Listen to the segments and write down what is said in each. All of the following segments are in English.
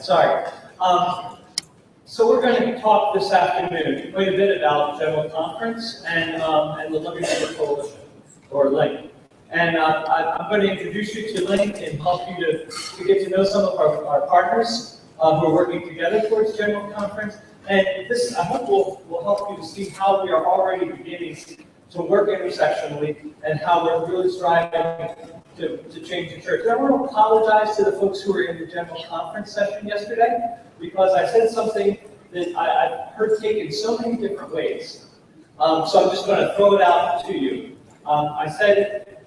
Sorry. So we're going to talk this afternoon quite a bit about General Conference and the Living Neighbor Coalition, or LINC. And I'm going to introduce you to LINC and help you to get to know some of our partners who are working together towards General Conference. And this, I hope, will help you to see how we are already beginning to work intersectionally and how we're really striving to change the church. And I want to apologize to the folks who were in the General Conference session yesterday, because I said something that I've heard taken so many different ways. So I'm just going to throw it out to you. I said,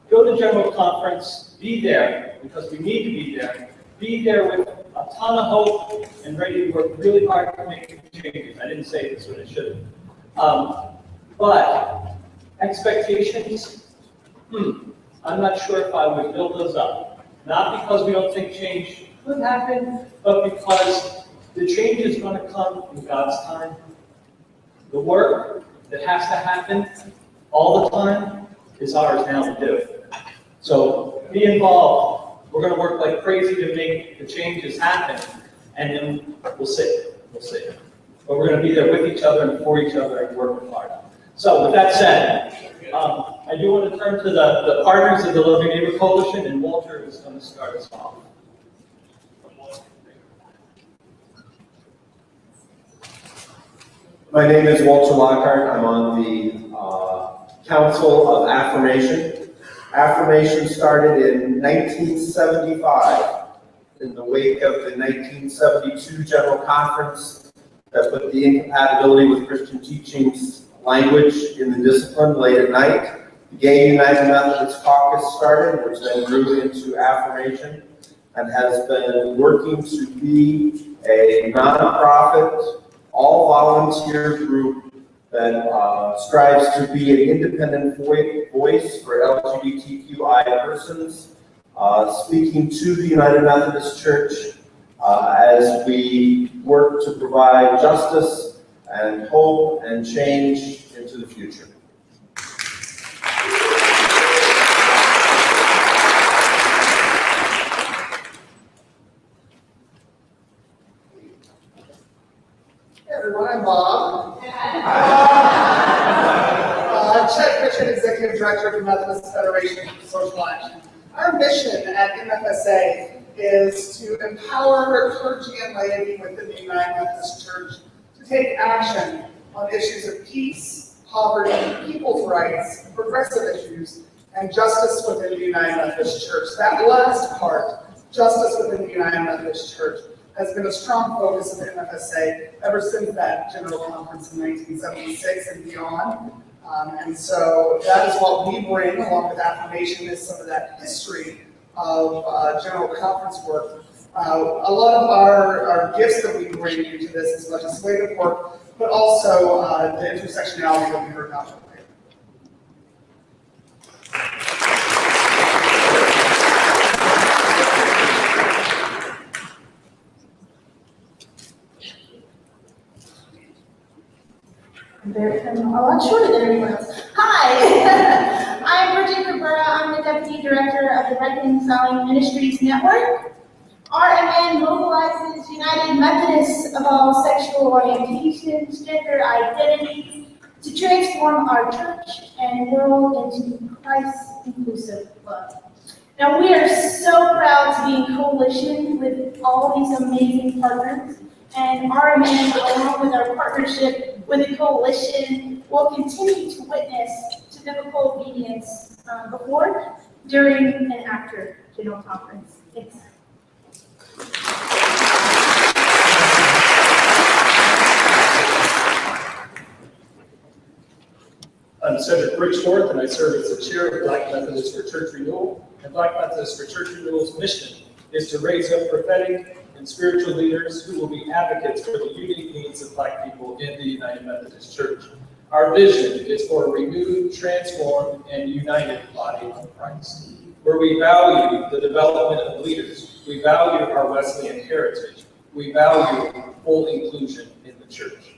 go to General Conference, be there, because we need to be there. Be there with a ton of hope and ready to work really hard to make changes. I didn't say this when I should have. But expectations, I'm not sure if I would build those up. Not because we don't think change could happen, but because the change is going to come in God's time. The work that has to happen all the time is ours now to do. So be involved. We're going to work like crazy to make the changes happen, and then we'll see. We'll see. But we're going to be there with each other and for each other and working hard. So with that said, I do want to turn to the partners of the Living Neighbor Coalition, and Walter is going to start us off. My name is Walter Lockhart. I'm on the Council of Affirmation. Affirmation started in 1975 in the wake of the 1972 General Conference that put the incompatibility with Christian teachings language in the discipline late at night. The Gay United Methodist Caucus started, which then grew into Affirmation, and has been working to be a nonprofit, all-volunteer group that strives to be an independent voice for LGBTQI persons, speaking to the United Methodist Church as we work to provide justice and hope and change into the future. Hey everyone, I'm Bob. Chet Christian, Executive Director of the Methodist Federation for Social Action. Our mission at MFSA is to empower clergy and laity within the United Methodist Church to take action on issues of peace, poverty, people's rights, progressive issues, and justice within the United Methodist Church. That last part, justice within the United Methodist Church, has been a strong focus of the MFSA ever since that General Conference in 1976 and beyond. And so that is what we bring, along with Affirmation, is some of that history of General Conference work. A lot of our gifts that we bring into this is legislative work, but also the intersectionality that we heard about today. I'm a lot shorter than everyone else. Hi, I'm Bridget Cabrera. I'm the Deputy Director of the Reconciling Ministries Network. RMN mobilizes United Methodists of all sexual orientations, gender identities, to transform our church and world into Christ-inclusive love. Now, we are so proud to be in coalition with all these amazing partners, and RMN, along with our partnership with the coalition, will continue to witness to biblical obedience before, during, and after General Conference. Thanks. I'm Cedric Bridgeforth, and I serve as the chair of Black Methodists for Church Renewal. And Black Methodists for Church Renewal's mission is to raise up prophetic and spiritual leaders who will be advocates for the unique needs of Black people in the United Methodist Church. Our vision is for a renewed, transformed, and united body of Christ, where we value the development of leaders, we value our Wesleyan heritage, we value full inclusion in the church.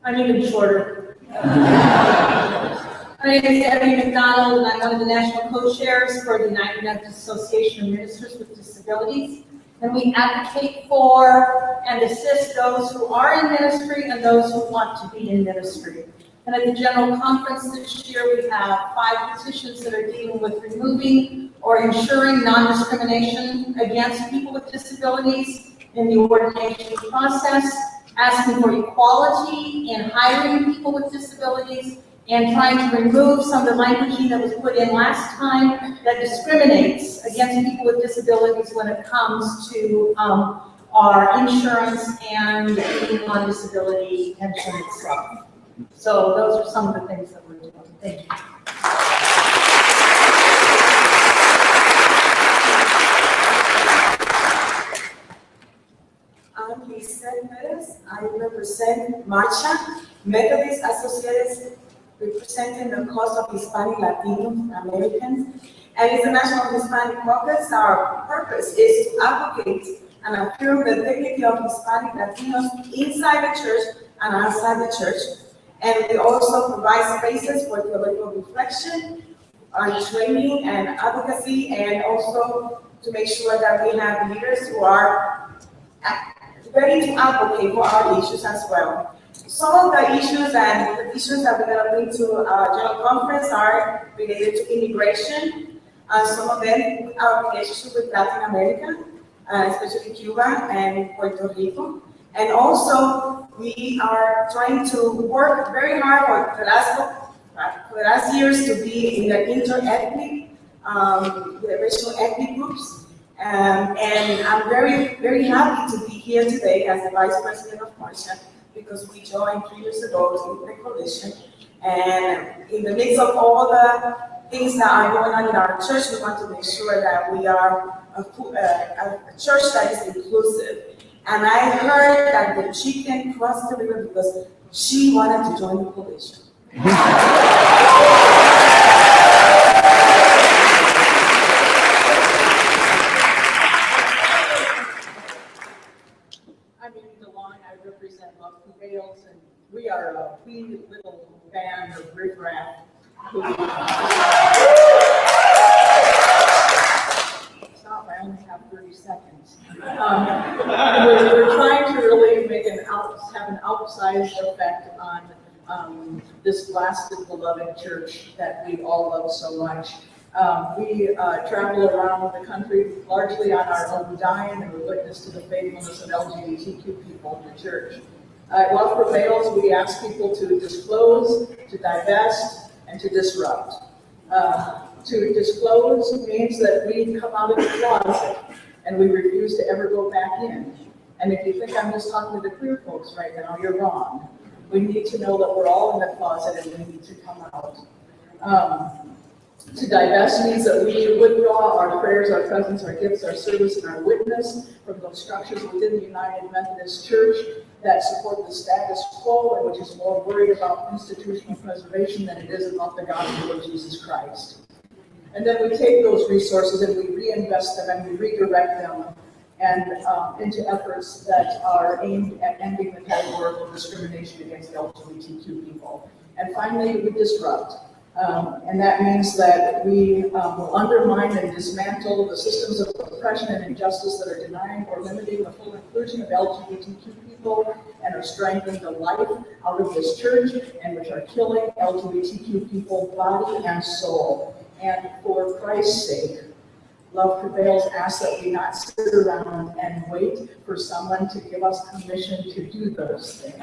I'm even shorter. My name is Debbie McDonald, and I'm one of the national co-chairs for the United Methodist Association of Ministers with Disabilities. And we advocate for and assist those who are in ministry and those who want to be in ministry. And at the General Conference this year, we have 5 petitions that are dealing with removing or ensuring non-discrimination against people with disabilities in the ordination process, asking for equality in hiring people with disabilities, and trying to remove some of the languaging that was put in last time that discriminates against people with disabilities when it comes to our insurance and being on disability pension itself. So those are some of the things that we're doing. Thank you. I'm Lisa Perez. I represent Marcha, Methodist Associates representing the cause of Hispanic Latino Americans. And it's the National Hispanic Caucus. Our purpose is to advocate and affirm the dignity of Hispanic Latinos inside the church and outside the church. And we also provide spaces for theological reflection, training and advocacy, and also to make sure that we have leaders who are ready to advocate for our issues as well. Some of the issues and petitions that we're going to bring to our General Conference are related to immigration. Some of them are relationship with Latin America, especially Cuba and Puerto Rico. And also, we are trying to work very hard for the last years to be in the inter-ethnic, the racial ethnic groups. And I'm very, very happy to be here today as the Vice President of Marcha, because we joined 3 years ago in the coalition. And in the midst of all the things that are going on in our church, we want to make sure that we are a church that is inclusive. And I heard that the chicken crossed the river because she wanted to join the coalition. I'm Amy DeLong. I represent Love Prevails, and we are a wee little band of riffraff. Stop, I only have 30 seconds. We're trying to really have an outsized effect on this blasted, beloved church that we all love so much. We travel around the country largely on our own dime, and we witness to the faithfulness of LGBTQ people in the church. At Love Prevails, we ask people to disclose, to divest, and to disrupt. To disclose means that we come out of the closet and we refuse to ever go back in. And if you think I'm just talking to the queer folks right now, you're wrong. We need to know that we're all in the closet and we need to come out. To divest means that we withdraw our prayers, our presence, our gifts, our service, and our witness from those structures within the United Methodist Church that support the status quo and which is more worried about institutional preservation than it is about the gospel of Jesus Christ. And then we take those resources and we reinvest them and we redirect them and into efforts that are aimed at ending the categorical discrimination against LGBTQ people. And finally, we disrupt. And that means that we will undermine and dismantle the systems of oppression and injustice that are denying or limiting the full inclusion of LGBTQ people and are strangling the life out of this church and which are killing LGBTQ people body and soul. And for Christ's sake, Love Prevails asks that we not sit around and wait for someone to give us permission to do those things.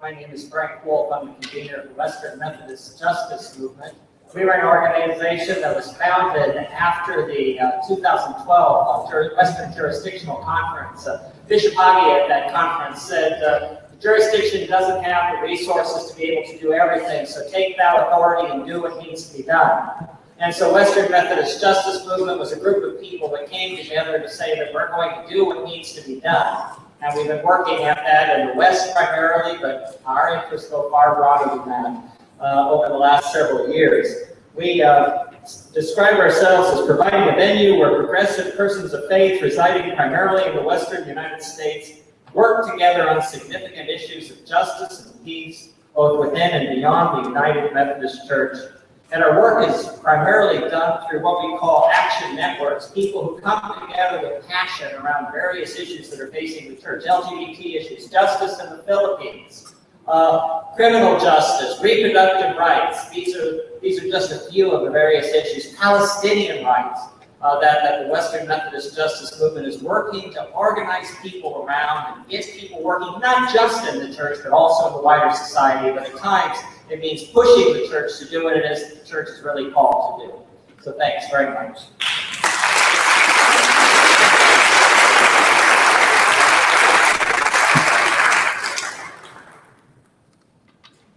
My name is Frank Wolf. I'm the convener of the Western Methodist Justice Movement. We are an organization that was founded after the 2012 Western Jurisdictional Conference. Bishop Hagi at that conference said, the jurisdiction doesn't have the resources to be able to do everything, so take that authority and do what needs to be done. And so Western Methodist Justice Movement was a group of people that came together to say that we're going to do what needs to be done. And we've been working at that in the West primarily, but our interests go far broader than that over the last several years. We describe ourselves as providing a venue where progressive persons of faith residing primarily in the Western United States work together on significant issues of justice and peace, both within and beyond the United Methodist Church. And our work is primarily done through what we call action networks, people who come together with passion around various issues that are facing the church, LGBT issues, justice in the Philippines, criminal justice, reproductive rights. These are just a few of the various issues. Palestinian rights that the Western Methodist Justice Movement is working to organize people around and get people working, not just in the church, but also in the wider society. But at times, it means pushing the church to do what it is the church is really called to do. So thanks very much.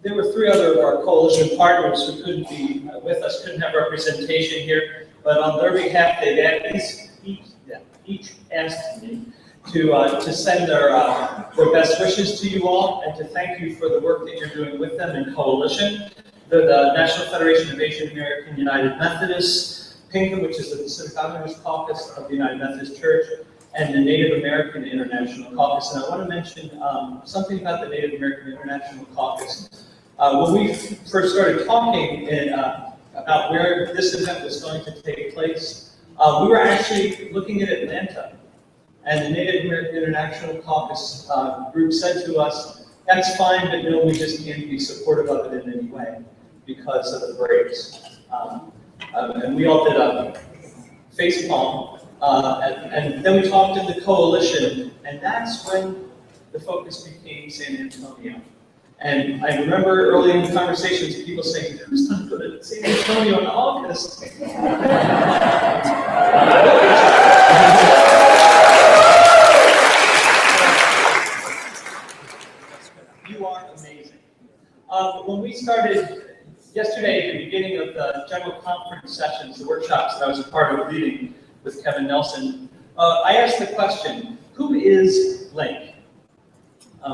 There were three other of our coalition partners who couldn't be with us, couldn't have representation here, but on their behalf, they've each asked me to send their best wishes to you all and to thank you for the work that you're doing with them in coalition. They're the National Federation of Asian American United Methodists, PINCA, which is the Pacific Islanders Caucus of the United Methodist Church, and the Native American International Caucus. And I want to mention something about the Native American International Caucus. When we first started talking about where this event was going to take place, we were actually looking at Atlanta. And the Native American International Caucus group said to us, that's fine, but no, we just can't be supportive of it in any way because of the breaks. And we all did a face palm. And then we talked in the coalition, and that's when the focus became San Antonio. And I remember early in the conversations, people saying, who's not good at San Antonio in August? You are amazing. When we started yesterday, at the beginning of the general conference sessions, the workshops that I was a part of leading with Kevin Nelson, I asked the question, who is Link?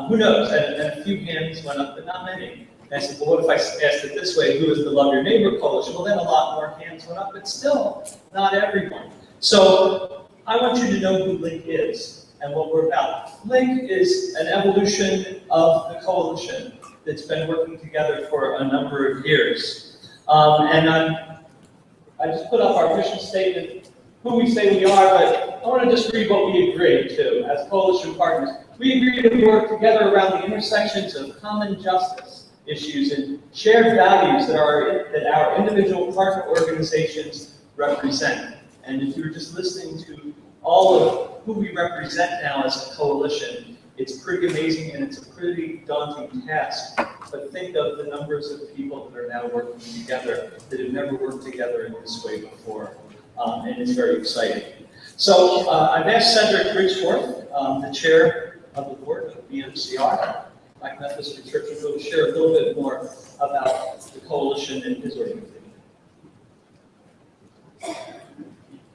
Who knows? And a few hands went up, but not many. And I said, well, what if I asked it this way? Who is the Love Your Neighbor Coalition? Well, then a lot more hands went up, but still not everyone. So I want you to know who Link is and what we're about. Link is an evolution of the coalition that's been working together for a number of years. I just put up our mission statement, who we say we are, but I want to just read what we agreed to as coalition partners. We agreed to work together around the intersections of common justice issues and shared values that our individual partner organizations represent. And if you were just listening to all of who we represent now as a coalition, it's pretty amazing and it's a pretty daunting task. But think of the numbers of people that are now working together that have never worked together in this way before. And it's very exciting. So I've asked Cedric Bridgeforth, the chair of the board of BMCR, Black Methodist Church, to share a little bit more about the coalition and his organization.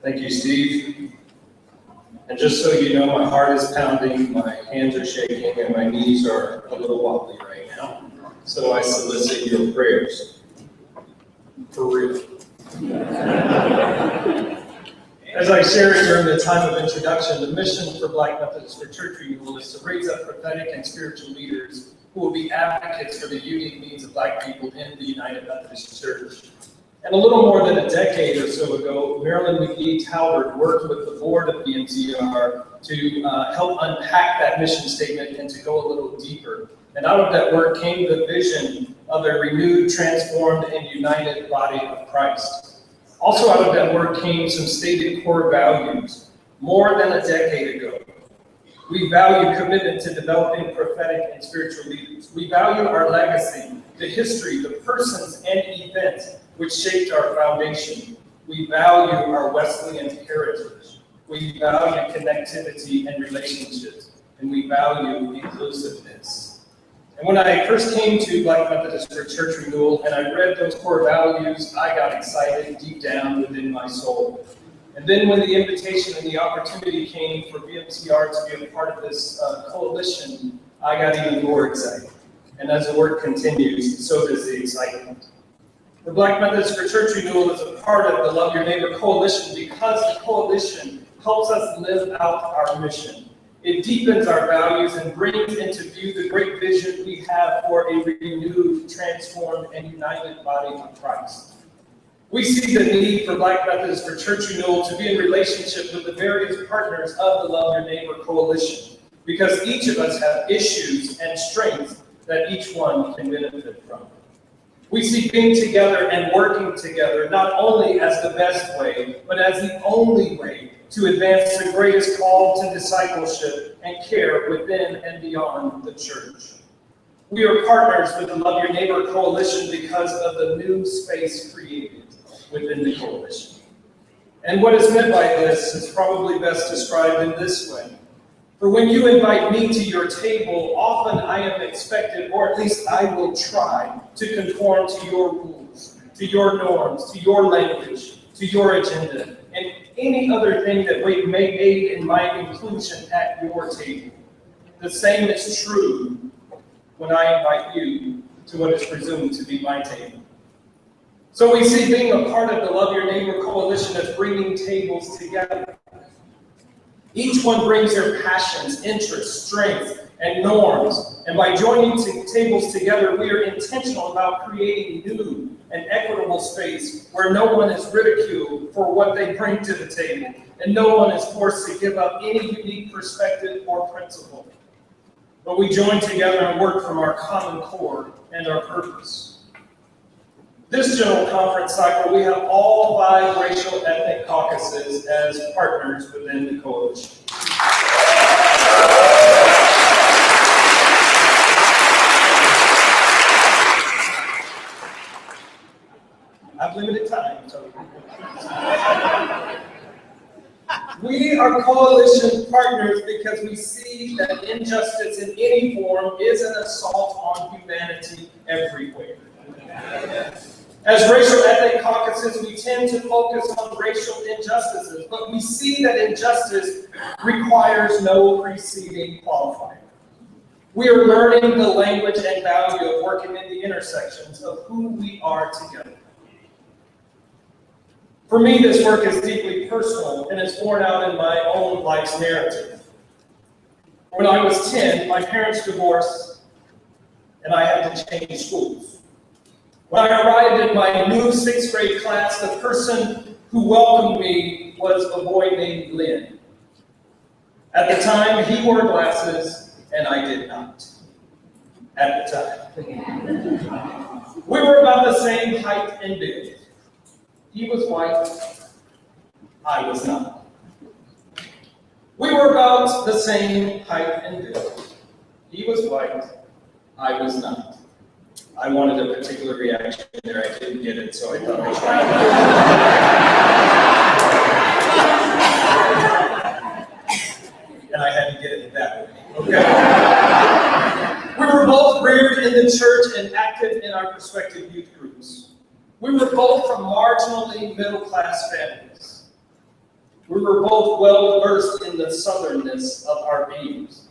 Thank you, Steve. And just so you know, my heart is pounding, my hands are shaking, and my knees are a little wobbly right now. So I solicit your prayers. For real. As I shared during the time of introduction, the mission for Black Methodist for Church Renewal is to raise up prophetic and spiritual leaders who will be advocates for the unique needs of Black people in the United Methodist Church. And a little more than a decade or so ago, Marilyn McGee Talbert worked with the board of BMCR to help unpack that mission statement and to go a little deeper. And out of that work came the vision of a renewed, transformed, and united body of Christ. Also out of that work came some stated core values. More than a decade ago, we value commitment to developing prophetic and spiritual leaders. We value our legacy, the history, the persons and events which shaped our foundation. We value our Wesleyan heritage. We value connectivity and relationships, and we value inclusiveness. And when I first came to Black Methodist for Church Renewal and I read those core values, I got excited deep down within my soul. And then when the invitation and the opportunity came for BMCR to be a part of this coalition, I got even more excited. And as the work continues, so does the excitement. The Black Methodist for Church Renewal is a part of the Love Your Neighbor Coalition because the coalition helps us live out our mission. It deepens our values and brings into view the great vision we have for a renewed, transformed, and united body of Christ. We see the need for Black Methodists for Church Renewal to be in relationship with the various partners of the Love Your Neighbor Coalition, because each of us have issues and strengths that each one can benefit from. We see being together and working together not only as the best way, but as the only way to advance the greatest call to discipleship and care within and beyond the church. We are partners with the Love Your Neighbor Coalition because of the new space created within the coalition. And what is meant by this is probably best described in this way. For when you invite me to your table, often I am expected, or at least I will try, to conform to your rules, to your norms, to your language, to your agenda, and any other thing that may aid in my inclusion at your table. The same is true when I invite you to what is presumed to be my table. So we see being a part of the Love Your Neighbor Coalition as bringing tables together. Each one brings their passions, interests, strengths, and norms. And by joining tables together, we are intentional about creating new and equitable space where no one is ridiculed for what they bring to the table, and no one is forced to give up any unique perspective or principle. But we join together and work from our common core and our purpose. This General Conference cycle, we have all 5 racial ethnic caucuses as partners within the coalition. I've limited time, so. We are coalition partners because we see that injustice in any form is an assault on humanity everywhere. As racial ethnic caucuses, we tend to focus on racial injustices, but we see that injustice requires no preceding qualifier. We are learning the language and value of working in the intersections of who we are together. For me, this work is deeply personal and is borne out in my own life's narrative. When I was 10, my parents divorced, and I had to change schools. When I arrived in my new 6th grade class, the person who welcomed me was a boy named Lynn. At the time, he wore glasses, and I did not. At the time. We were about the same height and build. He was white, I was not. We were about the same height and build. He was white, I was not. I wanted a particular reaction there. I didn't get it, so I thought I'd try. And I had to get it that way. Okay. We were both reared in the church and active in our respective youth groups. We were both from marginally middle-class families. We were both well-versed in the southernness of our beings.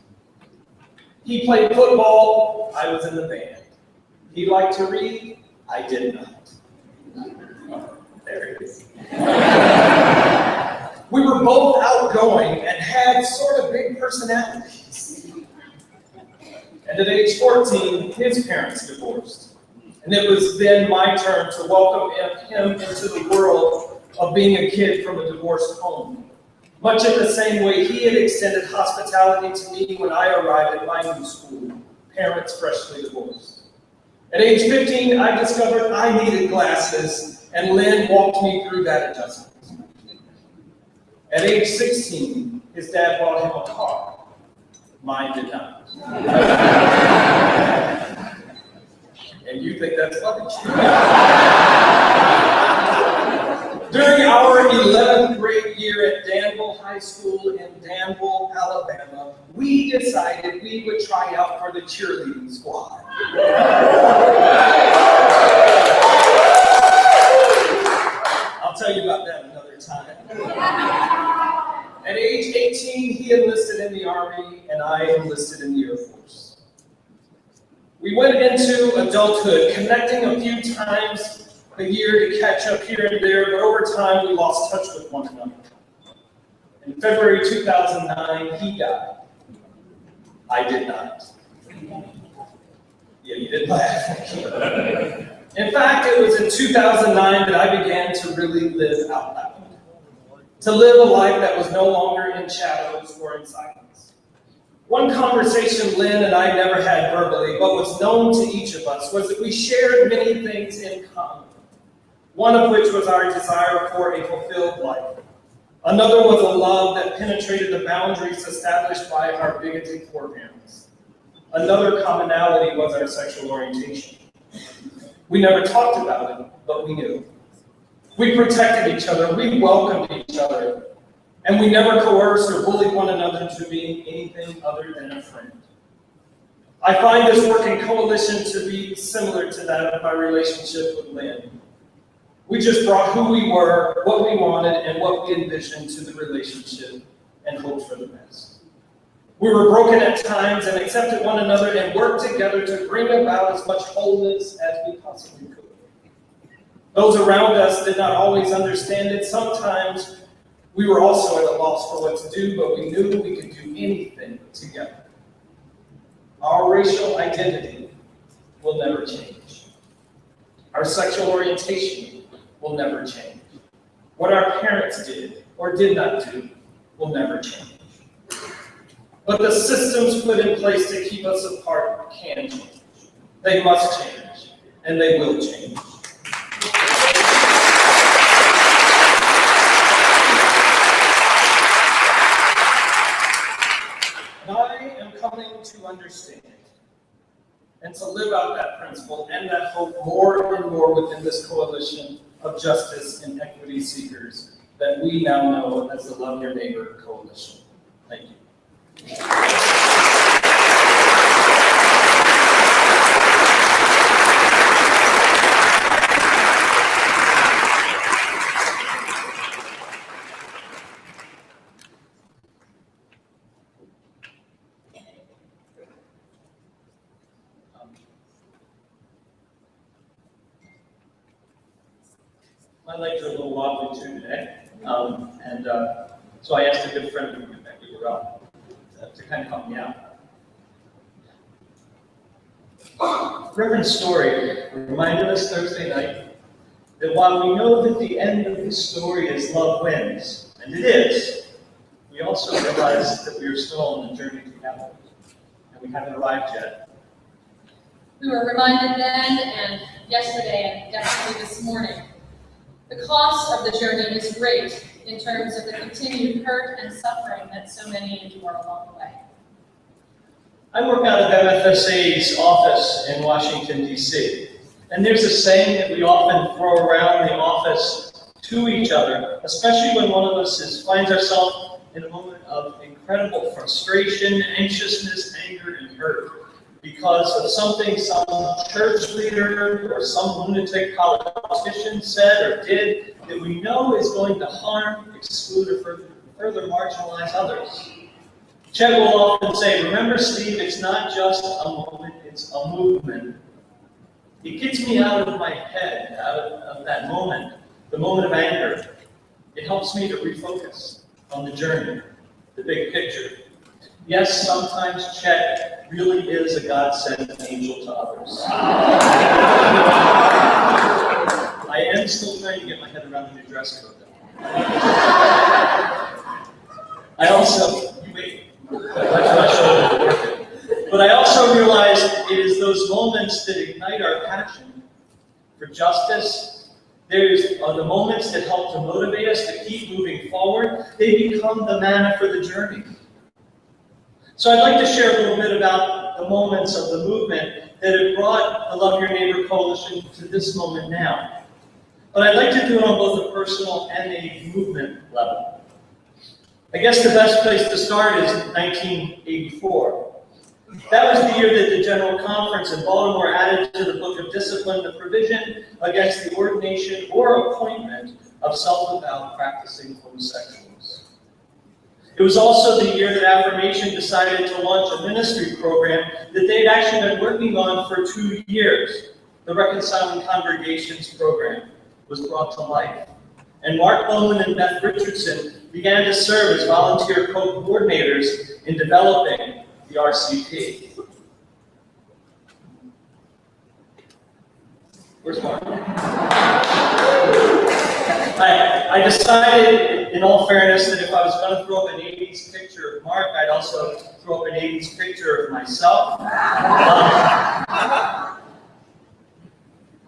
He played football, I was in the band. He liked to read, I did not. Oh, there it is. We were both outgoing and had sort of big personalities. And at age 14, his parents divorced. And it was then my turn to welcome him into the world of being a kid from a divorced home. Much in the same way he had extended hospitality to me when I arrived at my new school, parents freshly divorced. At age 15, I discovered I needed glasses, and Lynn walked me through that adjustment. At age 16, his dad bought him a car. Mine did not. And you think that's funny? During our 11th grade year at Danville High School in Danville, Alabama, we decided we would try out for the cheerleading squad. I'll tell you about that another time. At age 18, he enlisted in the Army, and I enlisted in the Air Force. We went into adulthood, connecting a few times a year to catch up here and there, but over time we lost touch with one another. In February 2009, he died. I did not. Yeah, you didn't laugh. In fact, it was in 2009 that I began to really live out loud. To live a life that was no longer in shadows or in silence. One conversation Lynn and I never had verbally, but was known to each of us, was that we shared many things in common. One of which was our desire for a fulfilled life. Another was a love that penetrated the boundaries established by our bigoted foreparents. Another commonality was our sexual orientation. We never talked about it, but we knew. We protected each other, we welcomed each other, and we never coerced or bullied one another to be anything other than a friend. I find this working coalition to be similar to that of my relationship with Lynn. We just brought who we were, what we wanted, and what we envisioned to the relationship and hoped for the best. We were broken at times and accepted one another and worked together to bring about as much wholeness as we possibly could. Those around us did not always understand it. Sometimes we were also at a loss for what to do, but we knew we could do anything together. Our racial identity will never change. Our sexual orientation will never change. What our parents did or did not do will never change. But the systems put in place to keep us apart can change. They must change, and they will change. And I am coming to understand and to live out that principle and that hope more and more within this coalition of justice and equity seekers that we now know as the Love Your Neighbor Coalition. Thank you. My legs are a little wobbly too today, so I asked a good friend of mine, Becky Burrell, to kind of help me out. Reverend Story reminded us Thursday night that while we know that the end of the story is love wins, and it is, we also realize that we are still on the journey together, and we haven't arrived yet. We were reminded then and yesterday and definitely this morning. The cost of the journey is great in terms of the continued hurt and suffering that so many endure along the way. I work out of MFSA's office in Washington, D.C. And there's a saying that we often throw around the office to each other, especially when one of us finds ourselves in a moment of incredible frustration, anxiousness, anger, and hurt because of something some church leader or some lunatic politician said or did that we know is going to harm, exclude, or further marginalize others. Chet will often say, remember, Steve, it's not just a moment, it's a movement. It gets me out of my head, out of that moment, the moment of anger. It helps me to refocus on the journey, the big picture. Yes, sometimes Chet really is a God-sent angel to others. I am still trying to get my head around the new dress code, though. I also, you wait, but I also realize it is those moments that ignite our passion for justice. There's the moments that help to motivate us to keep moving forward. They become the manna for the journey. So I'd like to share a little bit about the moments of the movement that have brought the Love Your Neighbor Coalition to this moment now. But I'd like to do it on both a personal and a movement level. I guess the best place to start is 1984. That was the year that the General Conference in Baltimore added to the Book of Discipline the provision against the ordination or appointment of self-avowed practicing homosexuals. It was also the year that Affirmation decided to launch a ministry program that they'd actually been working on for 2 years. the Reconciling Congregations program was brought to life. And Mark Bowman and Beth Richardson began to serve as volunteer co-coordinators in developing the RCP. Where's Mark? I decided, in all fairness, that if I was going to throw up an 80s picture of Mark, I'd also throw up an 80s picture of myself.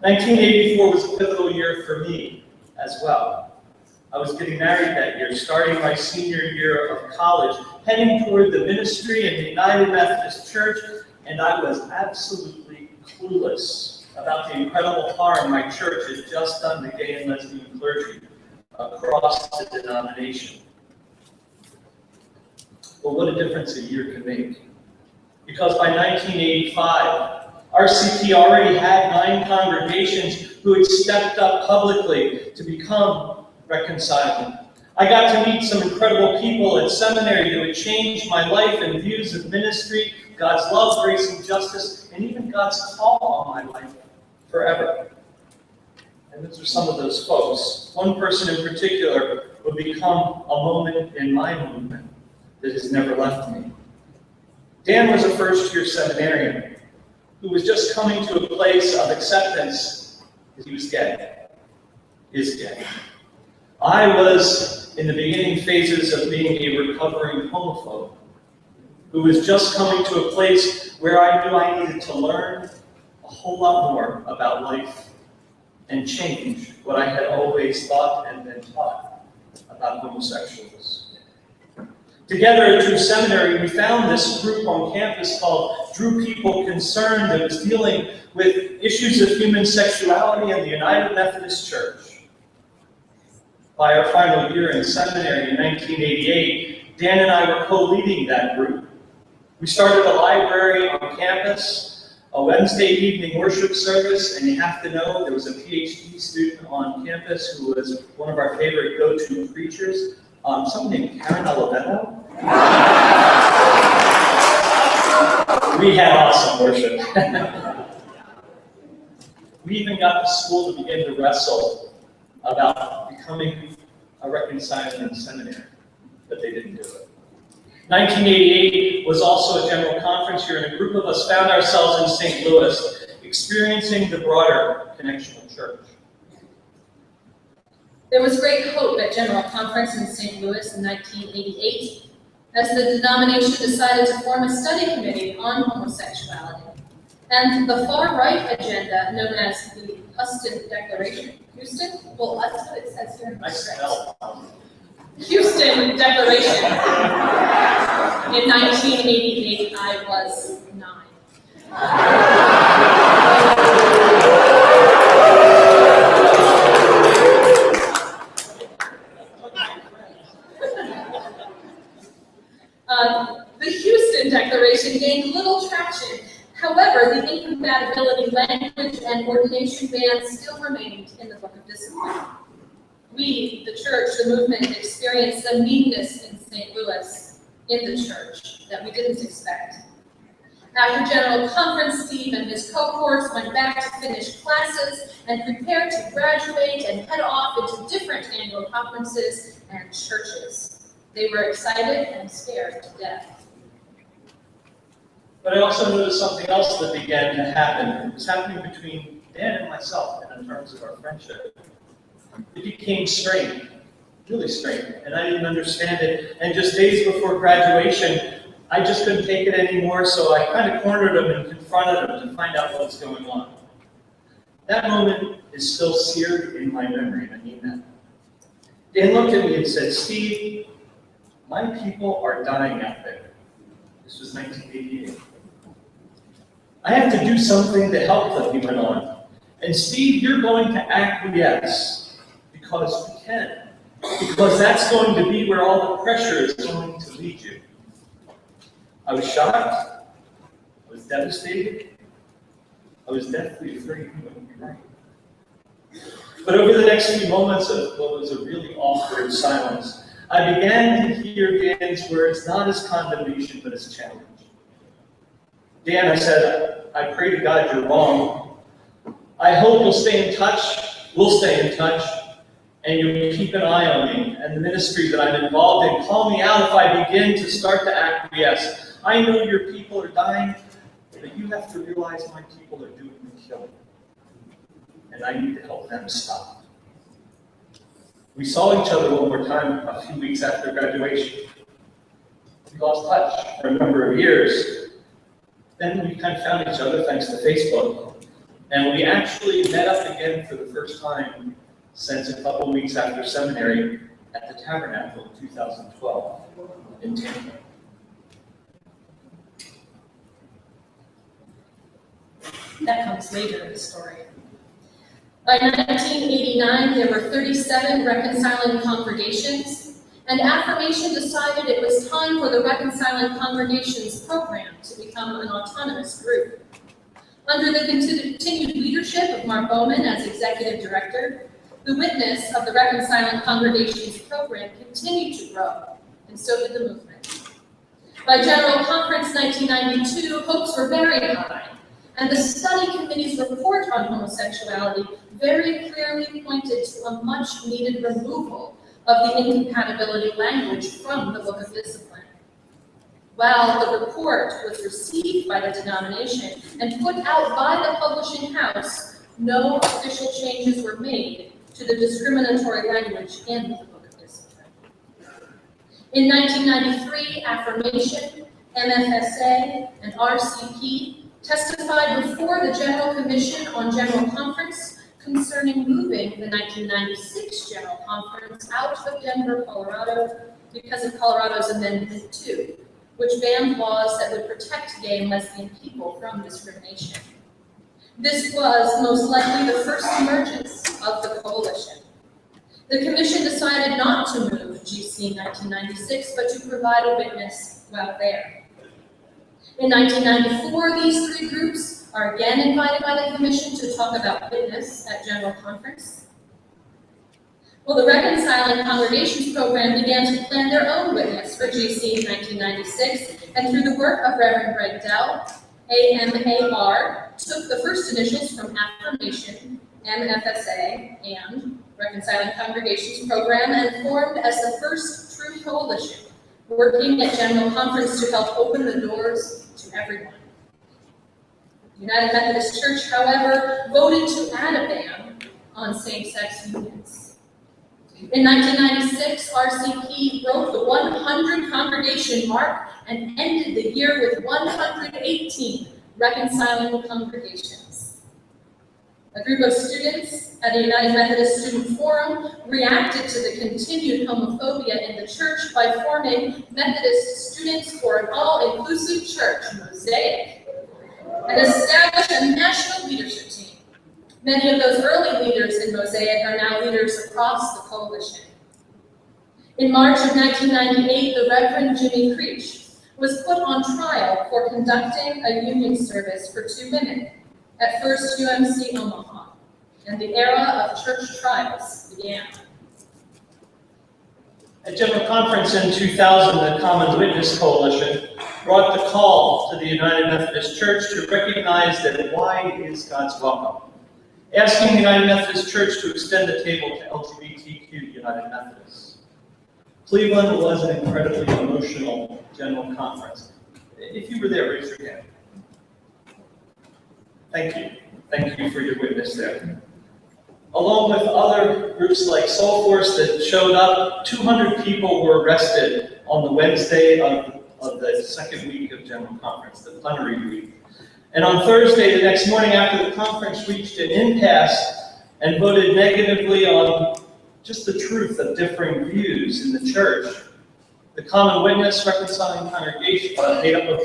1984 was a pivotal year for me as well. I was getting married that year, starting my senior year of college, heading toward the ministry in the United Methodist Church, and I was absolutely clueless about the incredible harm my church had just done to gay and lesbian clergy across the denomination. Well, what a difference a year can make. Because by 1985, RCP already had 9 congregations who had stepped up publicly to become reconciling. I got to meet some incredible people at seminary who had changed my life and views of ministry, God's love, grace, and justice, and even God's call on my life forever. And those are some of those folks. One person in particular would become a moment in my movement that has never left me. Dan was a first-year seminarian who was just coming to a place of acceptance that he was gay, is gay. I was in the beginning phases of being a recovering homophobe who was just coming to a place where I knew I needed to learn a whole lot more about life and change what I had always thought and been taught about homosexuals. Together at Drew Seminary, we found this group on campus called Drew People Concerned that was dealing with issues of human sexuality in the United Methodist Church. By our final year in seminary in 1988, Dan and I were co-leading that group. We started a library on campus, a Wednesday evening worship service, and you have to know there was a PhD student on campus who was one of our favorite go-to preachers, someone named Karen Oliveto. We had awesome worship. We even got the school to begin to wrestle about becoming a reconciling in seminary, but they didn't do it. 1988 was also a general conference year, and a group of us found ourselves in St. Louis, experiencing the broader Connectional Church. There was great hope at General Conference in St. Louis in 1988 as the denomination decided to form a study committee on homosexuality. And the far-right agenda, known as the Houston Declaration. Houston? Well, that's what it says here in the script. Houston Declaration. In 1988, I was 9. The Houston Declaration gained little traction. However, the incompatibility language and ordination bans still remained in the Book of Discipline. We, the church, the movement, experienced a meanness in St. Louis, in the church, that we didn't expect. After General Conference, Steve and his cohorts went back to finish classes and prepared to graduate and head off into different annual conferences and churches. They were excited and scared to death. But I also noticed something else that began to happen. It was happening between Dan and myself in terms of our friendship. It became strained, really strained, and I didn't understand it. And just days before graduation, I just couldn't take it anymore, so I kind of cornered him and confronted him to find out what was going on. That moment is still seared in my memory, and I mean that. Dan looked at me and said, "Steve, my people are dying out there." This was 1988. "I have to do something to help them," he went on. "And Steve, you're going to acquiesce because you can. Because that's going to be where all the pressure is going to lead you." I was shocked. I was devastated. I was deathly afraid he wouldn't be right. But over the next few moments of what was a really awkward silence, I began to hear Dan's words not as condemnation, but as challenge. "Dan," I said, "I pray to God you're wrong, I hope you'll stay in touch, we'll stay in touch, and you'll keep an eye on me and the ministry that I'm involved in. Call me out if I begin to start to acquiesce. I know your people are dying, but you have to realize my people are doing the killing. And I need to help them stop. We saw each other one more time a few weeks after graduation. We lost touch for a number of years. Then we kind of found each other thanks to Facebook. And we actually met up again for the first time since a couple weeks after seminary at the Tabernacle in 2012 in Tampa. That comes later in the story. By 1989, there were 37 reconciling congregations, and Affirmation decided it was time for the Reconciling Congregations program to become an autonomous group. Under the continued leadership of Mark Bowman as executive director, the witness of the Reconciling Congregations program continued to grow, and so did the movement. By General Conference 1992, hopes were very high, and the study committee's report on homosexuality very clearly pointed to a much-needed removal of the incompatibility language from the Book of Discipline. While the report was received by the denomination and put out by the publishing house, no official changes were made to the discriminatory language in the Book of Discipline. In 1993, Affirmation, MFSA, and RCP testified before the General Commission on General Conference concerning moving the 1996 General Conference out of Denver, Colorado, because of Colorado's Amendment 2, which banned laws that would protect gay and lesbian people from discrimination. This was most likely the first emergence of the coalition. The Commission decided not to move GC in 1996, but to provide a witness while there. In 1994, these three groups are again invited by the Commission to talk about witness at General Conference. Well, the Reconciling Congregations program began to plan their own witness for GC in 1996, and through the work of Reverend Greg Dell, AMAR took the first initials from Affirmation, MFSA, and Reconciling Congregations program and formed as the first true coalition, working at General Conference to help open the doors to everyone. The United Methodist Church, however, voted to add a ban on same-sex unions. In 1996, RCP broke the 100 congregation mark and ended the year with 118 reconciling congregations. A group of students at the United Methodist Student Forum reacted to the continued homophobia in the church by forming Methodist Students for an All-Inclusive Church, Mosaic, and established a national leadership team. Many of those early leaders in Mosaic are now leaders across the coalition. In March of 1998, the Reverend Jimmy Creech was put on trial for conducting a union service for two women at First UMC Omaha, and the era of church trials began. At General Conference in 2000, the Common Witness Coalition brought the call to the United Methodist Church to recognize that wide is God's welcome, asking the United Methodist Church to extend the table to LGBTQ United Methodists. Cleveland was an incredibly emotional General Conference. If you were there, raise your hand. Thank you. Thank you for your witness there. Along with other groups like Soul Force that showed up, 200 people were arrested on the Wednesday of the second week of General Conference, the plenary week. And on Thursday, the next morning after the conference reached an impasse and voted negatively on just the truth of differing views in the church, the Common Witness Reconciling Congregation, made up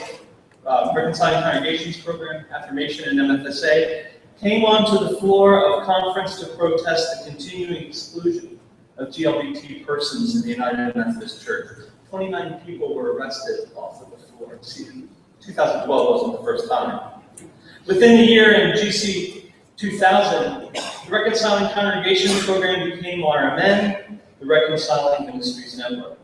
of Reconciling Congregations Program, Affirmation, and MFSA, came onto the floor of conference to protest the continuing exclusion of GLBT persons in the United Methodist Church. 29 people were arrested off of the floor. See, 2012 wasn't the first time. Within the year in GC 2000, the Reconciling Congregations Program became RMN, the Reconciling Ministries Network.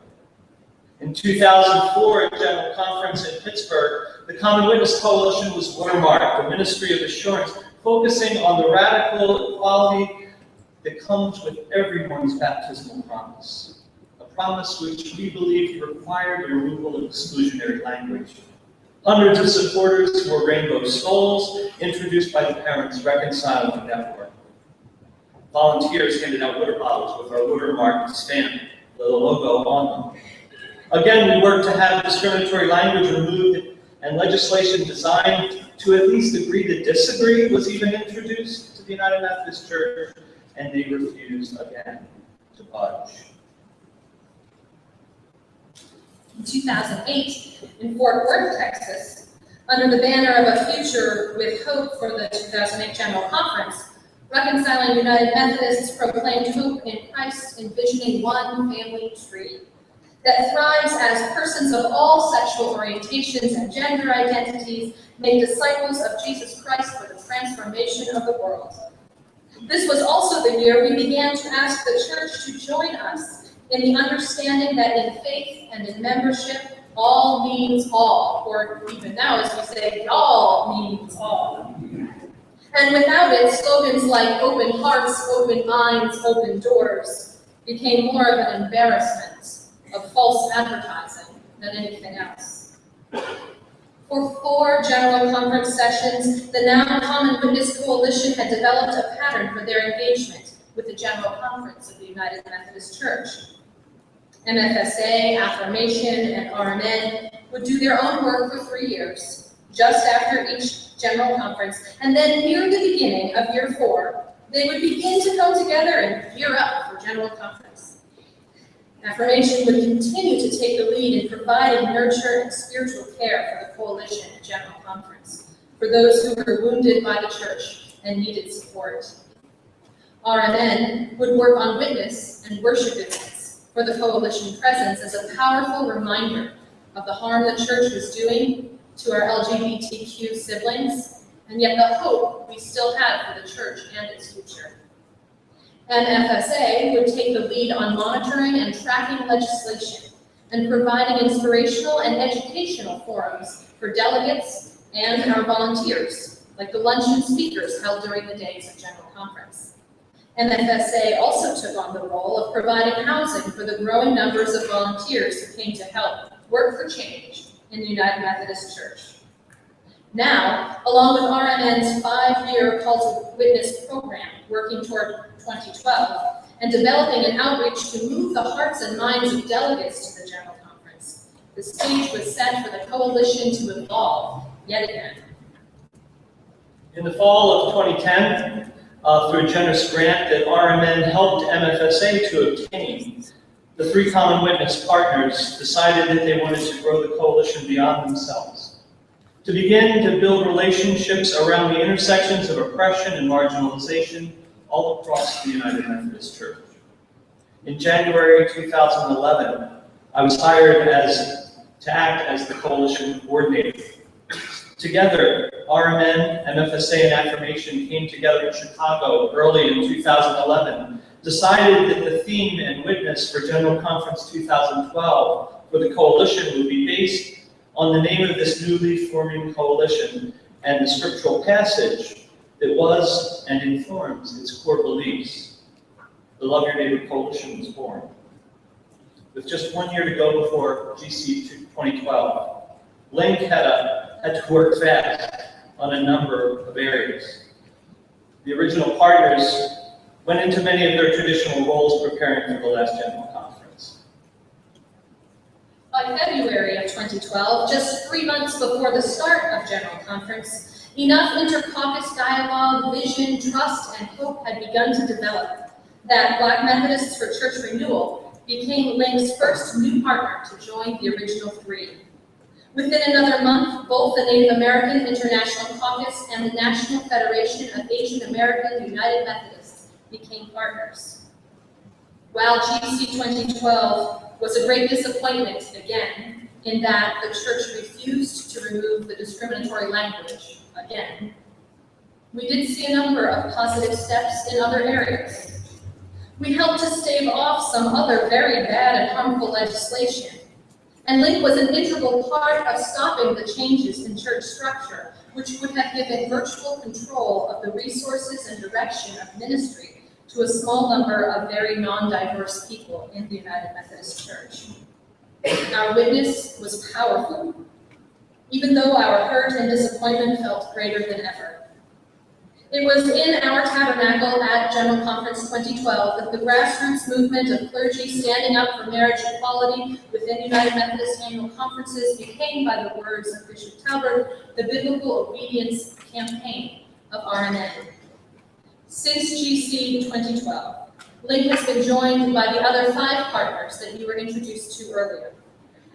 In 2004, at General Conference in Pittsburgh, the Common Witness Coalition was watermarked, the Ministry of Assurance, focusing on the radical equality that comes with everyone's baptismal promise. A promise which we believe required the removal of exclusionary language. Hundreds of supporters wore rainbow stoles introduced by the Parents Reconciling Network. Volunteers handed out water bottles with our watermark stamp, the logo on them. Again, we worked to have discriminatory language removed and legislation designed to at least agree to disagree was even introduced to the United Methodist Church, and they refused again to budge. In 2008, in Fort Worth, Texas, under the banner of A Future with Hope for the 2008 General Conference, Reconciling United Methodists proclaimed hope in Christ, envisioning one family tree that thrives as persons of all sexual orientations and gender identities make disciples of Jesus Christ for the transformation of the world. This was also the year we began to ask the church to join us in the understanding that in faith and in membership, all means all, or even now as we say, y'all means all. And without it, slogans like open hearts, open minds, open doors became more of an embarrassment of false advertising than anything else. For 4 General Conference sessions, the now Common Witness Coalition had developed a pattern for their engagement with the General Conference of the United Methodist Church. MFSA, Affirmation, and RMN would do their own work for 3 years, just after each General Conference, and then near the beginning of year 4, they would begin to come together and gear up for General Conference. Affirmation would continue to take the lead in providing nurture and spiritual care for the coalition at General Conference, for those who were wounded by the church and needed support. RMN would work on witness and worship events for the coalition presence as a powerful reminder of the harm the church was doing to our LGBTQ siblings, and yet the hope we still had for the church and its future. MFSA would take the lead on monitoring and tracking legislation and providing inspirational and educational forums for delegates and our volunteers, like the luncheon speakers held during the days of General Conference. MFSA also took on the role of providing housing for the growing numbers of volunteers who came to help work for change in the United Methodist Church. Now, along with RMN's 5-year Call to Witness program, working toward 2012, and developing an outreach to move the hearts and minds of delegates to the General Conference, the stage was set for the coalition to evolve yet again. In the fall of 2010, through a generous grant that RMN helped MFSA to obtain, the 3 Common Witness partners decided that they wanted to grow the coalition beyond themselves, to begin to build relationships around the intersections of oppression and marginalization all across the United Methodist Church. In January 2011, I was hired to act as the coalition coordinator. Together, RMN, MFSA, and Affirmation came together in Chicago early in 2011, decided that the theme and witness for General Conference 2012 for the coalition would be based on the name of this newly forming coalition and the scriptural passage that was and informs its core beliefs. The Love Your Neighbor Coalition was born. With just 1 year to go before GC 2012, Link had to work fast on a number of areas. The original partners went into many of their traditional roles preparing for the last General Conference. By February of 2012, just 3 months before the start of General Conference, enough inter-caucus dialogue, vision, trust, and hope had begun to develop that Black Methodists for Church Renewal became Link's first new partner to join the original 3. Within another month, both the Native American International Caucus and the National Federation of Asian American United Methodists became partners. While GC 2012 was a great disappointment again, in that the church refused to remove the discriminatory language again, we did see a number of positive steps in other areas. We helped to stave off some other very bad and harmful legislation, and Link was an integral part of stopping the changes in church structure which would have given virtual control of the resources and direction of ministry to a small number of very non-diverse people in the United Methodist Church. Our witness was powerful, even though our hurt and disappointment felt greater than ever. It was in our tabernacle at General Conference 2012 that the grassroots movement of clergy standing up for marriage equality within United Methodist annual conferences became, by the words of Bishop Talbert, the biblical obedience campaign of RMN. Since GC 2012, Link has been joined by the other 5 partners that you were introduced to earlier.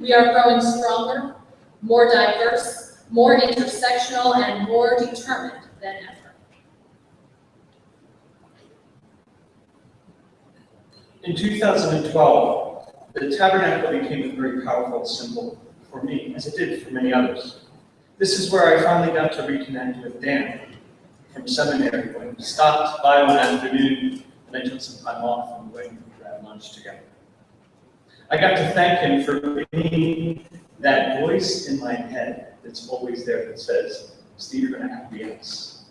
We are growing stronger, more diverse, more intersectional, and more determined than ever. In 2012, the tabernacle became a very powerful symbol for me, as it did for many others. This is where I finally got to reconnect with Dan from seminary when we stopped by one afternoon and I took some time off and we went and grabbed lunch together. I got to thank him for being that voice in my head that's always there that says, Steve, you're going to acquiesce.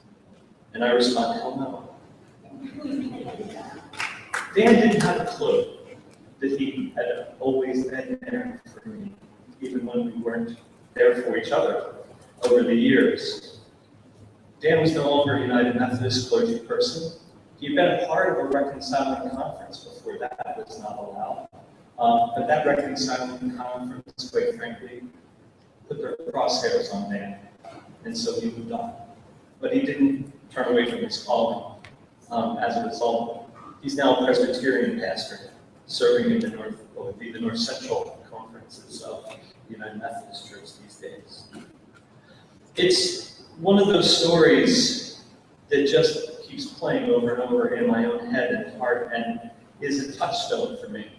And I respond, hell no. Dan didn't have a clue that he had always been there for me, even when we weren't there for each other over the years. Dan was no longer a United Methodist clergy person. He'd been a part of a reconciling conference before that was not allowed. But that reconciling conference, quite frankly, put their crosshairs on Dan, and so he moved on. But he didn't turn away from his calling as a result. He's now a Presbyterian pastor, serving in the North Central conferences of the United Methodist Church these days. It's one of those stories that just keeps playing over and over in my own head and heart and is a touchstone for me.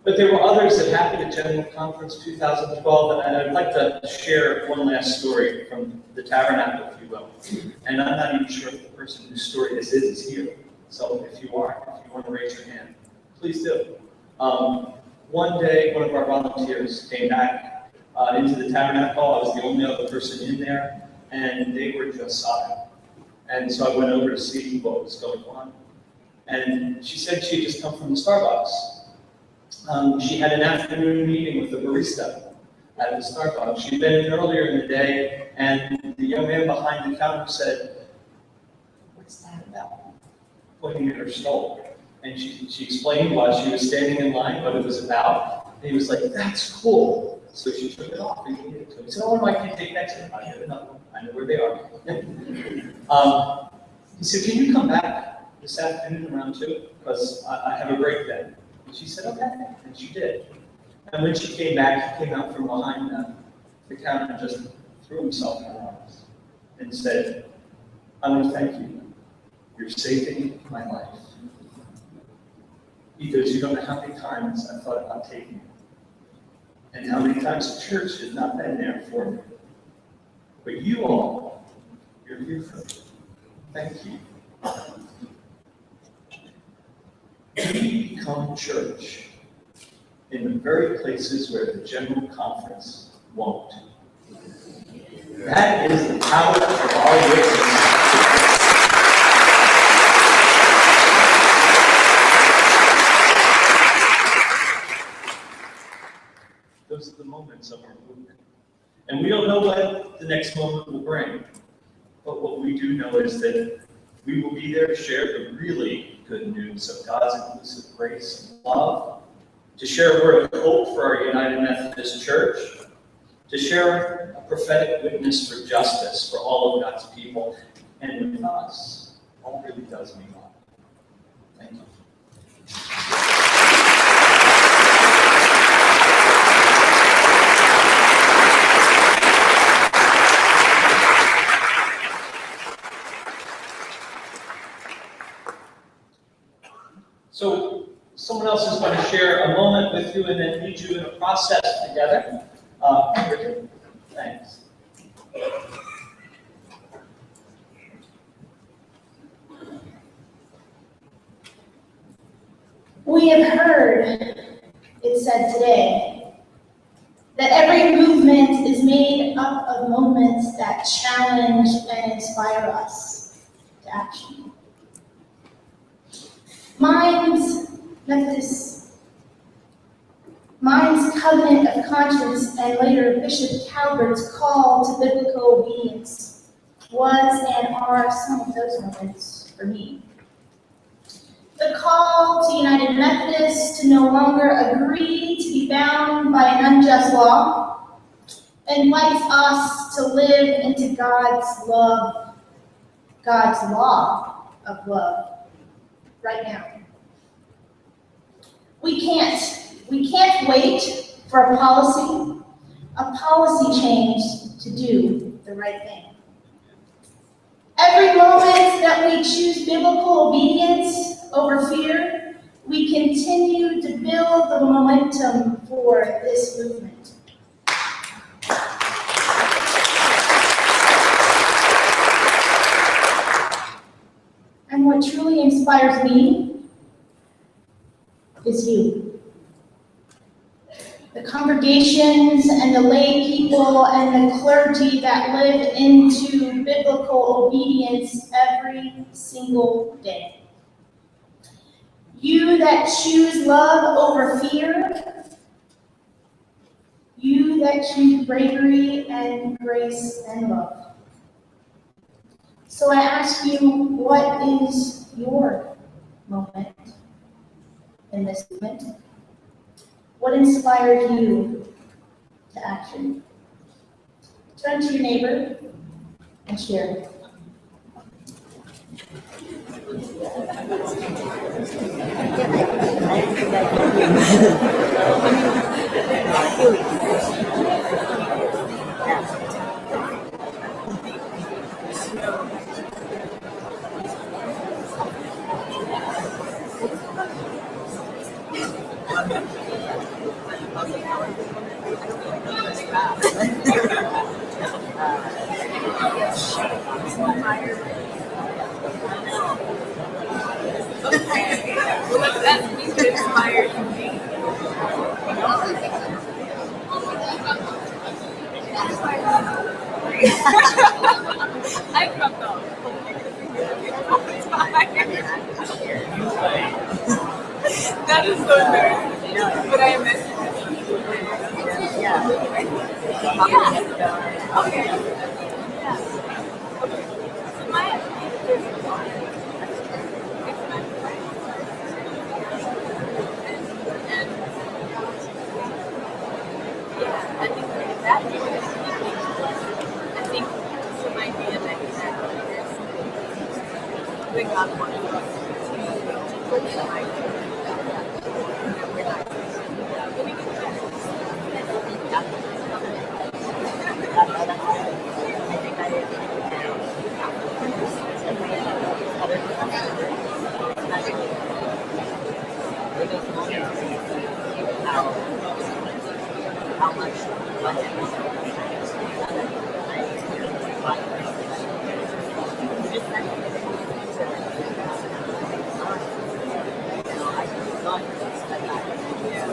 But there were others that happened at General Conference 2012, and I'd like to share one last story from the tabernacle, if you will. And I'm not even sure if the person whose story this is here. So if you want to raise your hand, please do. One day, one of our volunteers came back into the tabernacle. I was the only other person in there, and they were just sobbing. And so I went over to see what was going on. And she said she had just come from the Starbucks. She had an afternoon meeting with the barista at the Starbucks. She'd been in earlier in the day, and the young man behind the counter said, "What's that about?" Pointing at her stole. And she explained while she was standing in line what it was about. And he was like, "That's cool." So she took it off and gave it to him. He said, "Oh, I can take next to him. I have another one. I know where they are." He said, "Can you come back this afternoon around 2? Because I have a break then." And she said, "Okay." And she did. And when she came back, he came out from behind the counter and just threw himself in her arms and said, "I want to thank you. You're saving my life." He goes, "You don't know how many times I thought about taking you, and how many times the church has not been there for me. But you all, you're here for me. Thank you." We become church in the very places where the General Conference won't. That is the power of our witness. Those are the moments of our movement. And we don't know what the next moment will bring. But what we do know is that we will be there to share the really good news of God's inclusive grace and love, to share a word of hope for our United Methodist Church, to share a prophetic witness for justice for all of God's people. And with us, all really does mean all. Thank you. So someone else is going to share a moment with you and then lead you in a process together. Richard, thanks. We have heard it said today that every movement is made up of moments that challenge and inspire us to action. Mine's covenant of conscience and later Bishop Calvert's call to biblical obedience was and are some of those moments for me. The call to United Methodists to no longer agree to be bound by an unjust law invites us to live into God's love, God's law of love right now. We can't wait for a policy change to do the right thing. Every moment that we choose biblical obedience over fear, we continue to build the momentum for this movement. And what truly inspires me is you. The congregations and the lay people and the clergy that live into biblical obedience every single day. You that choose love over fear. You that choose bravery and grace and love. So I ask you, what is your moment in this movement? What inspired you to action? Turn to your neighbor and share. I come though. That is so embarrassing. But I miss it. Yeah. Okay. Yeah. So my I think that it might be a next step. Doing that one. How much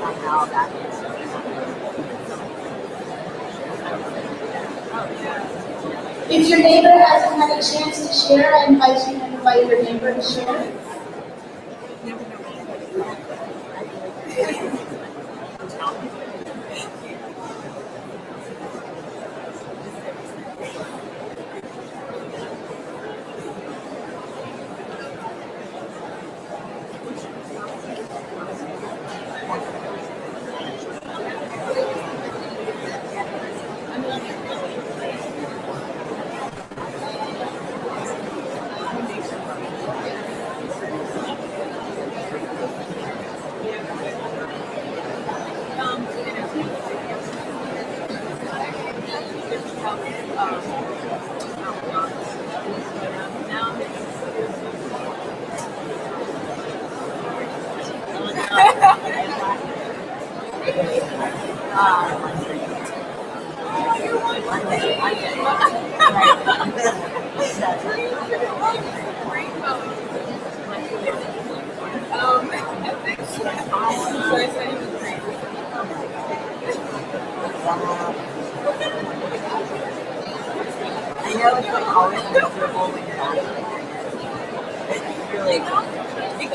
somehow that is. If your neighbor hasn't had a chance to share, I invite you to invite your neighbor to share. know, it's like always miserable when you're not. It's really not. But it's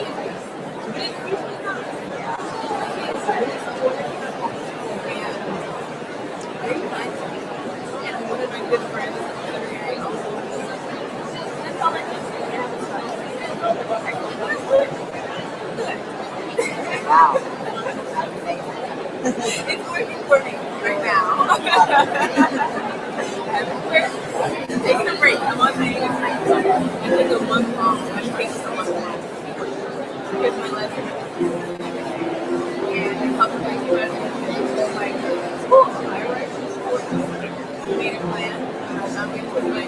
usually not. Yeah. Very nice. And one of my good friends, Plenary, also. That's all I can say. Wow. It's working for me right now. I'm taking a break. I'm on taking a break. I took a month off. I'm taking a month off. Here's my lesson. And a couple things about it. So like, school. I write for school. I made a plan. I'm going to put mine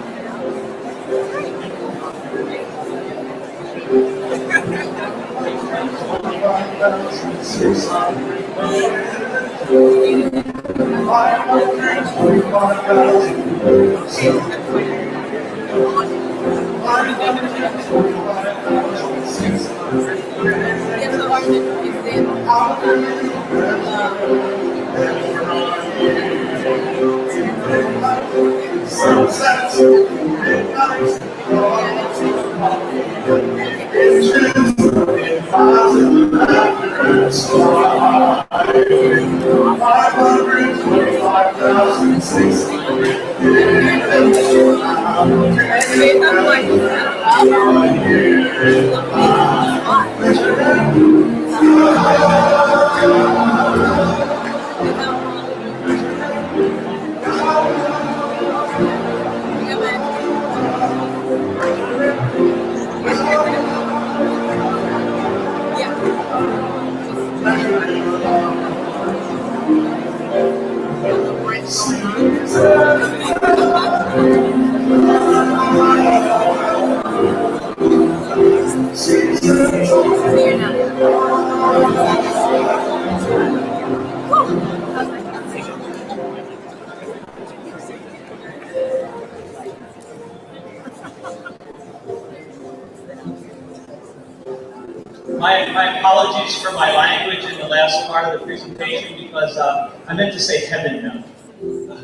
My apologies for my language in the last part of the presentation because I meant to say heaven now.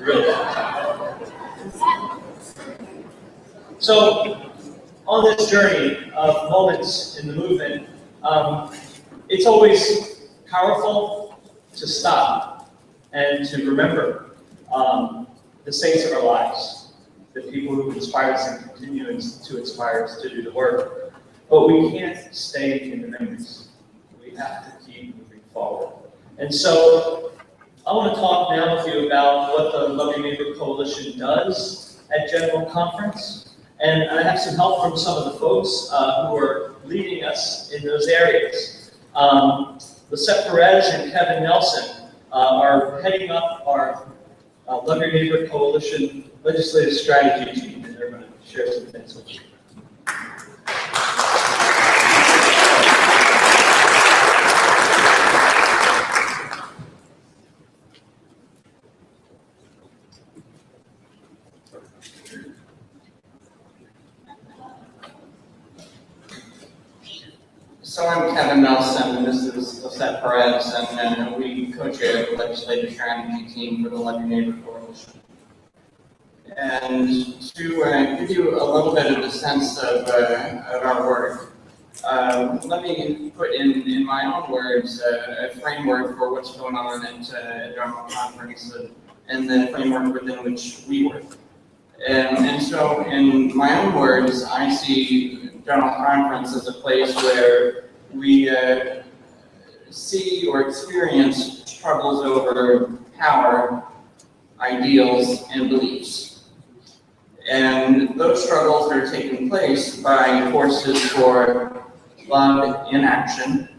Really. So, on this journey of moments in the movement, it's always powerful to stop and to remember the saints of our lives, the people who inspire us and continue to inspire us to do the work. But we can't stay in the memories. We have to keep moving forward. And so I want to talk now with you about what the Love Your Neighbor Coalition does at General Conference. And I have some help from some of the folks who are leading us in those areas. Lisette Perez and Kevin Nelson are heading up our Love Your Neighbor Coalition legislative strategy team, and they're going to share some things with you. So I'm Kevin Nelson, and this is Lisette Perez, and we co-chair the legislative strategy team for the Love Your Neighbor Coalition. And to give you a little bit of a sense of our work, let me put in my own words a framework for what's going on at General Conference and the framework within which we work. And so, in my own words, I see General Conference as a place where we see or experience struggles over power, ideals, and beliefs. And those struggles are taking place by forces for love in action,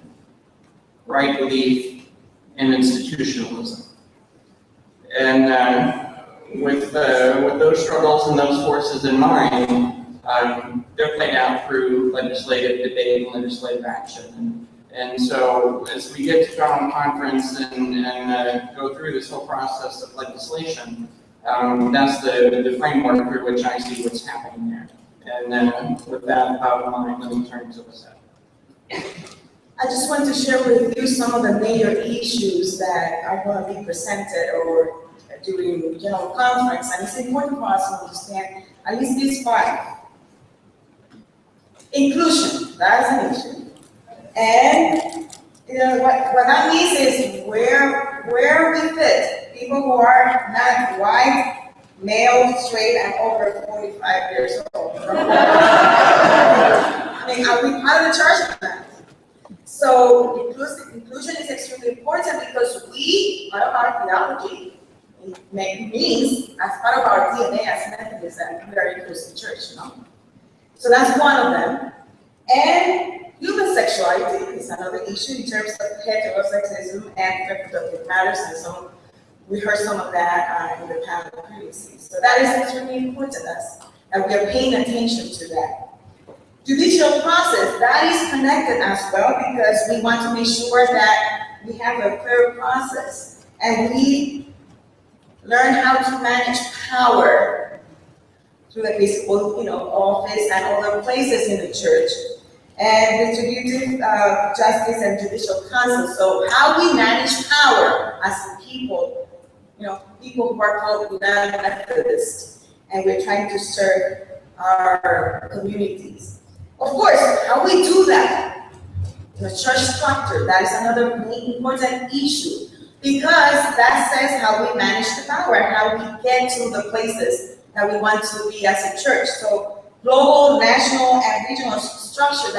right belief, and institutionalism. And with those struggles and those forces in mind, they're played out through legislative debate and legislative action. And so as we get to General Conference and go through this whole process of legislation, that's the framework through which I see what's happening there. And with that out of mind, let me turn to Lisette. I just want to share with you some of the major issues that are going to be presented or during general conference, and it's important for us to understand at least these five. Inclusion, that's an issue. And what that means is where we fit people who are not white, male, straight, and over 45 years old. I mean, are we part of the church or not? So inclusion is extremely important because part of our theology, means as part of our DNA as Methodists that we are an inclusive church, So that's one of them. And human sexuality is another issue in terms of heterosexism and reproductive matters, and we heard some of that in the panel previously. So that is extremely important to us, and we are paying attention to that. Judicial process, that is connected as well because we want to make sure that we have a fair process and we learn how to manage power through the physical, office and other places in the church. And distributive justice and judicial counsel. So how we manage power as people, people who are called United Methodists, and we're trying to serve our communities. Of course, how we do that, the church structure, that is another important issue, because that says how we manage the power and how we get to the places that we want to be as a church. So global, national, and regional structure,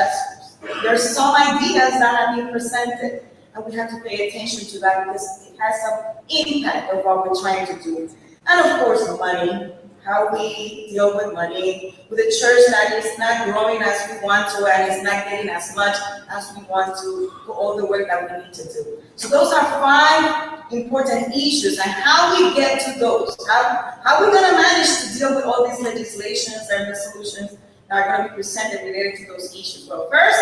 there's some ideas that have been presented, and we have to pay attention to that because it has some impact of what we're trying to do. And of course, money, how we deal with money, with a church that is not growing as we want to and is not getting as much as we want to for all the work that we need to do. So those are 5 important issues, and how we get to those, how we're going to manage to deal with all these legislations and resolutions that are going to be presented related to those issues. Well, first,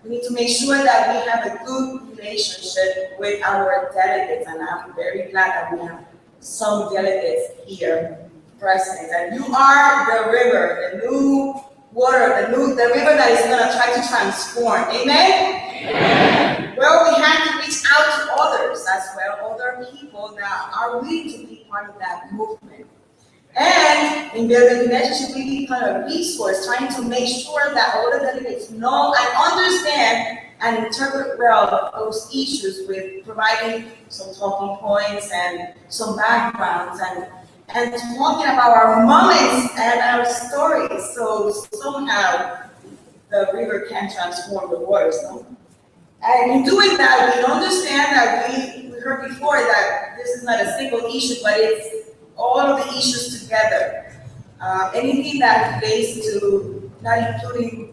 we need to make sure that we have a good relationship with our delegates, and I'm very glad that we have some delegates here present. And you are the river, the new water, the river that is going to try to transform. Amen? Amen. Well, we have to reach out to others as well, other people that are willing to be part of that movement. And in building relationship, we become a resource, trying to make sure that all the delegates know and understand and interpret well those issues with providing some talking points and some backgrounds and talking about our moments and our stories. So somehow the river can transform the waters. No? And in doing that, we understand that we heard before that this is not a single issue, but it's all of the issues together. Anything that relates to not including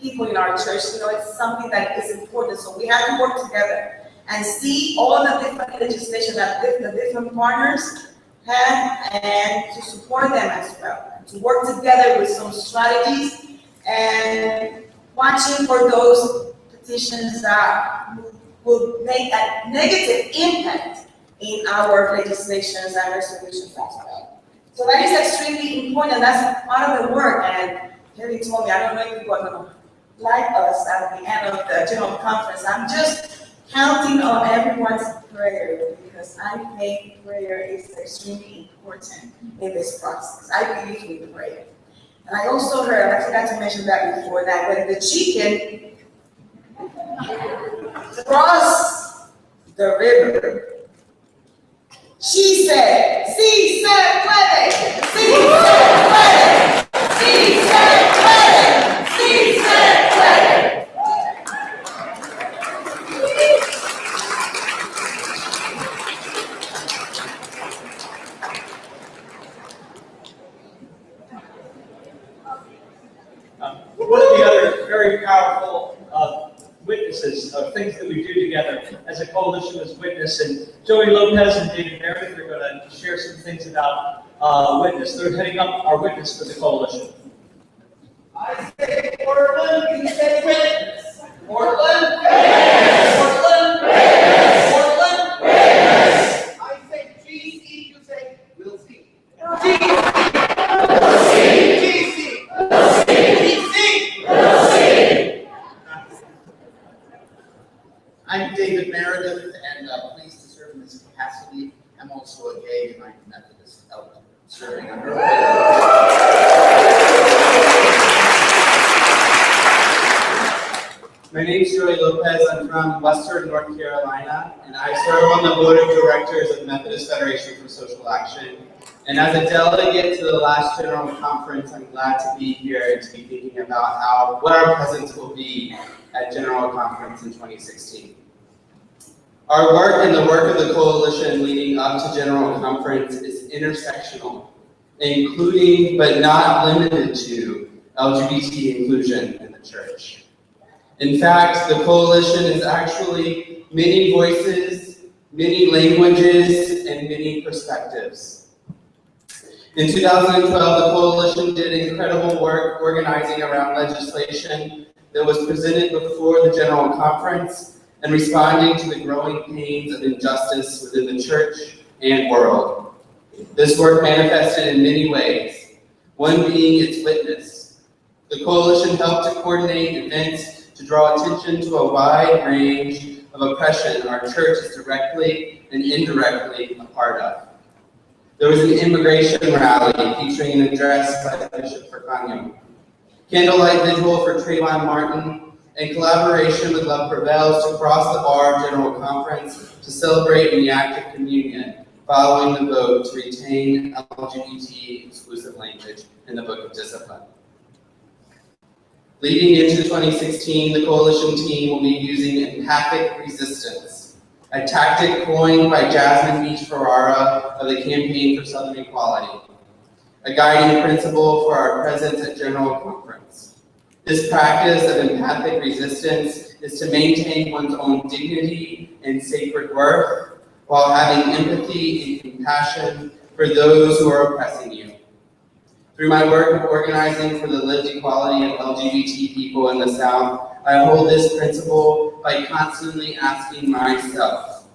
people in our church, it's something that is important. So we have to work together and see all the different legislation that the different partners have and to support them as well. To work together with some strategies and watching for those petitions that will make a negative impact in our legislations and resolutions as well. So that is extremely important. That's part of the work. And Harry told me, I don't know if people are going to like us at the end of the general conference. I'm just counting on everyone's prayer because I think prayer is extremely important in this process. I believe in prayer. And I also heard, I forgot to mention that before, that when the chicken crossed the river, she said, "Sí se puede, sí se puede, sí se puede, sí se puede." One of the other very powerful witnesses of things that we do together as a coalition is witness, and Joey Lopez and David Meredith are going to share some things about witness. They're heading up our witness for the coalition. I say Portland, you say witness. Portland, witness. Portland, witness. Portland, witness. I say GC, you say we'll see. GC, we'll see. GC, we'll see. GC, we'll see. I'm David Meredith, and pleased to serve in this capacity. I'm also a gay United Methodist elder serving under. My name is Joey Lopez. I'm from Western North Carolina, and I serve on the board of directors of the Methodist Federation for Social Action. And as a delegate to the last General Conference, I'm glad to be here to be thinking about what our presence will be at General Conference in 2016. Our work and the work of the coalition leading up to General Conference is intersectional, including but not limited to LGBT inclusion in the church. In fact, the coalition is actually many voices, many languages, and many perspectives. In 2012, the coalition did incredible work organizing around legislation that was presented before the General Conference and responding to the growing pains of injustice within the church and world. This work manifested in many ways, one being its witness. The coalition helped to coordinate events to draw attention to a wide range of oppression our church is directly and indirectly a part of. There was an immigration rally featuring an address by Bishop Furcano, candlelight visual for Trayvon Martin, and collaboration with Love Prevails to cross the bar General Conference to celebrate in the act of communion following the vote to retain LGBT exclusive language in the Book of Discipline. Leading into 2016, the coalition team will be using empathic resistance, a tactic coined by Jasmine Beach Ferrara of the Campaign for Southern Equality, a guiding principle for our presence at General Conference. This practice of empathic resistance is to maintain one's own dignity and sacred worth while having empathy and compassion for those who are oppressing you. Through my work of organizing for the lived equality of LGBT people in the South, I hold this principle by constantly asking myself,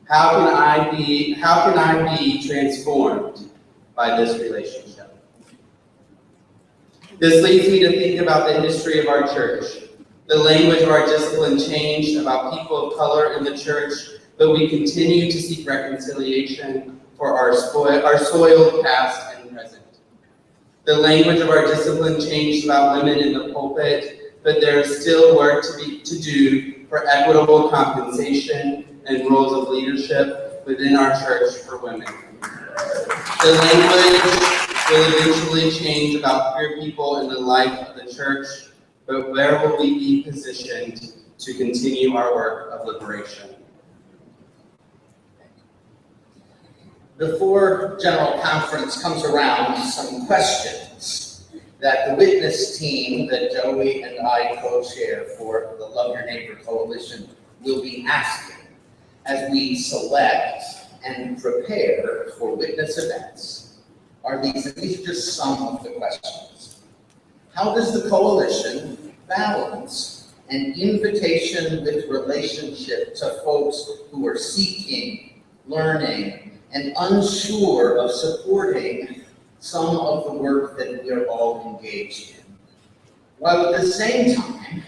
how can I be transformed by this relationship? This leads me to think about the history of our church. The language of our discipline changed about people of color in the church, but we continue to seek reconciliation for our soiled past and present. The language of our discipline changed about women in the pulpit, but there is still work to do for equitable compensation and roles of leadership within our church for women. The language will eventually change about queer people in the life of the church, but where will we be positioned to continue our work of liberation? Before General Conference comes around, some questions that the witness team that Joey and I co-chair for the Love Your Neighbor Coalition will be asking as we select and prepare for witness events. These are just some of the questions. How does the coalition balance an invitation with relationship to folks who are seeking, learning, and unsure of supporting some of the work that we are all engaged in, while at the same time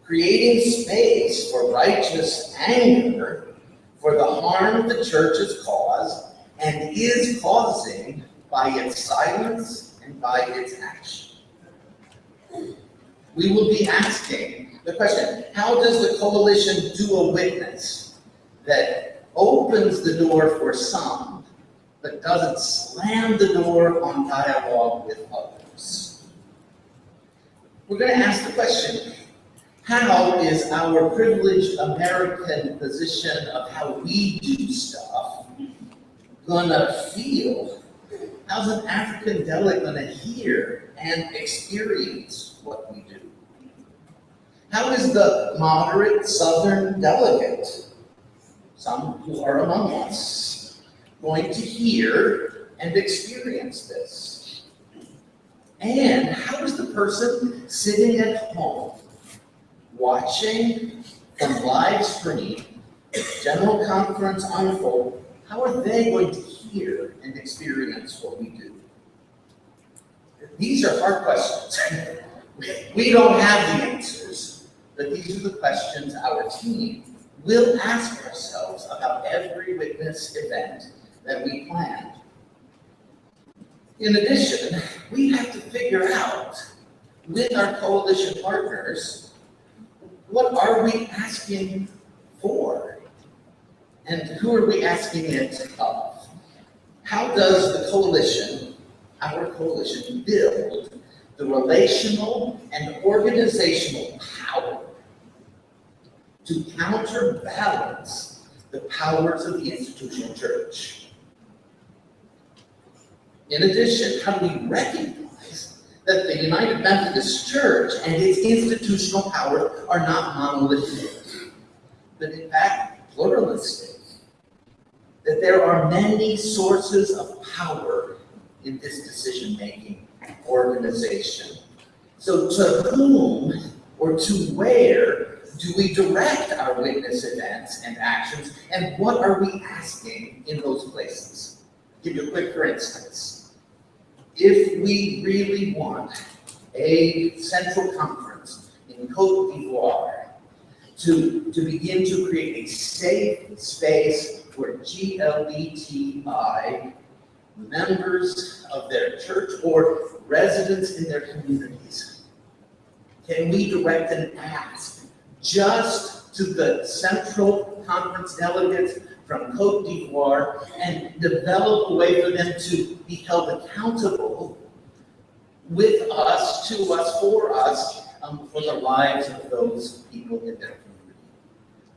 creating space for righteous anger for the harm the church has caused and is causing by its silence and by its action? We will be asking the question, how does the coalition do a witness that opens the door for some, but doesn't slam the door on dialogue with others? We're going to ask the question, how is our privileged American position of how we do stuff gonna feel? How's an African delegate gonna hear and experience what we do? How is the moderate Southern delegate, some who are among us, going to hear and experience this? And how is the person sitting at home watching from live stream General Conference unfold, how are they going to hear and experience what we do? These are hard questions. We don't have the answers, but these are the questions our team will ask ourselves about every witness event that we planned. In addition, we have to figure out with our coalition partners, what are we asking for? And who are we asking it of? How does the coalition, our coalition, build the relational and organizational power to counterbalance the powers of the institutional church? In addition, how do we recognize that the United Methodist Church and its institutional power are not monolithic, but in fact pluralistic? That there are many sources of power in this decision-making organization. So to whom or to where do we direct our witness events and actions, and what are we asking in those places? I'll give you a quick for instance. If we really want a central conference in Côte d'Ivoire to begin to create a safe space for GLBTI members of their church or residents in their communities, can we direct an ask just to the central conference delegates from Côte d'Ivoire and develop a way for them to be held accountable with us, to us, for us, for the lives of those people in their community?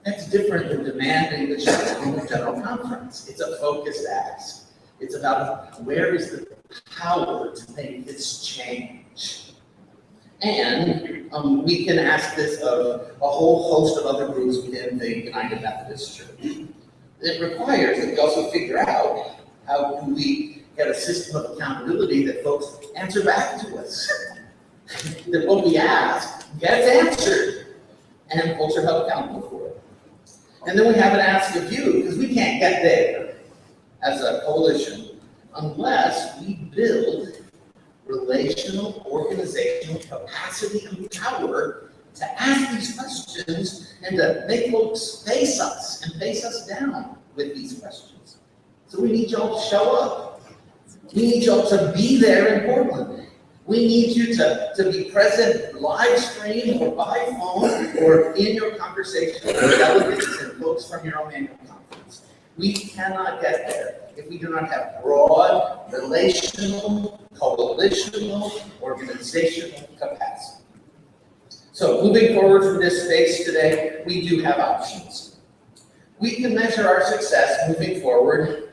That's different than demanding the General Conference. It's a focused ask. It's about where is the power to make this change. And we can ask this of a whole host of other groups within the United Methodist Church. It requires that we also figure out how do we get a system of accountability that folks answer back to us. That what we ask gets answered, and folks are held accountable for it. And then we have an ask of you, because we can't get there as a coalition unless we build relational, organizational capacity and power to ask these questions and to make folks face us and face us down with these questions. So we need y'all to show up. We need y'all to be there in Portland. We need you to be present live stream or by phone or in your conversation with delegates and folks from your own annual conference. We cannot get there if we do not have broad, relational, coalitional, organizational capacity. So moving forward from this space today, we do have options. We can measure our success moving forward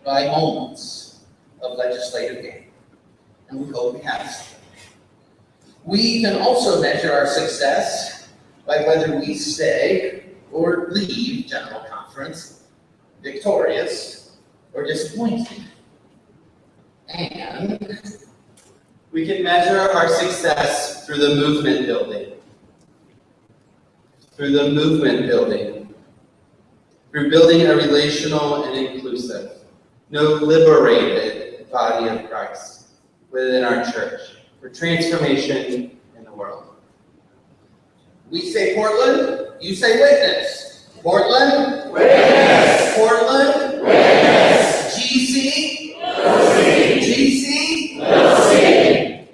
by moments of legislative gain. And we hope we have some. We can also measure our success by whether we stay or leave General Conference victorious or disappointed. And we can measure our success through the movement building. Through the movement building. Through building a relational and inclusive, no liberated body of Christ within our church for transformation in the world. We say Portland, you say witness. Portland, witness. Portland, witness. GC, we'll GC, we'll see.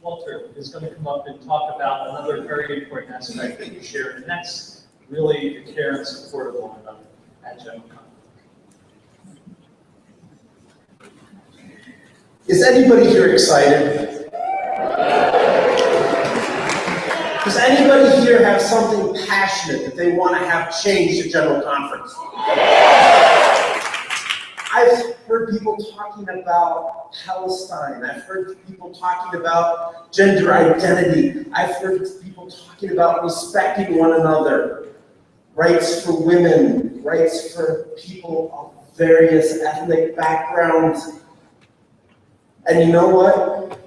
Walter is going to come up and talk about another very important aspect that you shared, and that's really the care and support of one another at General Conference. Is anybody here excited? Does anybody here have something passionate that they want to have changed at General Conference? I've heard people talking about Palestine. I've heard people talking about gender identity. I've heard people talking about respecting one another, rights for women, rights for people of various ethnic backgrounds. And you know what?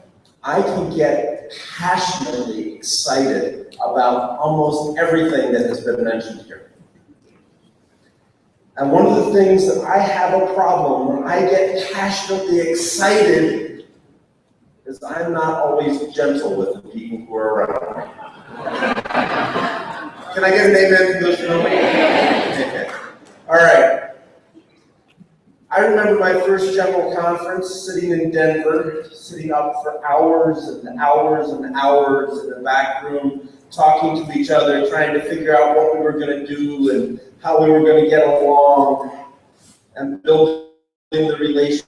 I can get passionately excited about almost everything that has been mentioned here. And one of the things that I have a problem when I get passionately excited is I'm not always gentle with the people who are around me. Can I get an amen from those who know me? Okay. All right. I remember my first general conference sitting in Denver, sitting up for hours and hours and hours in the back room, talking to each other, trying to figure out what we were going to do and how we were going to get along and building the relationship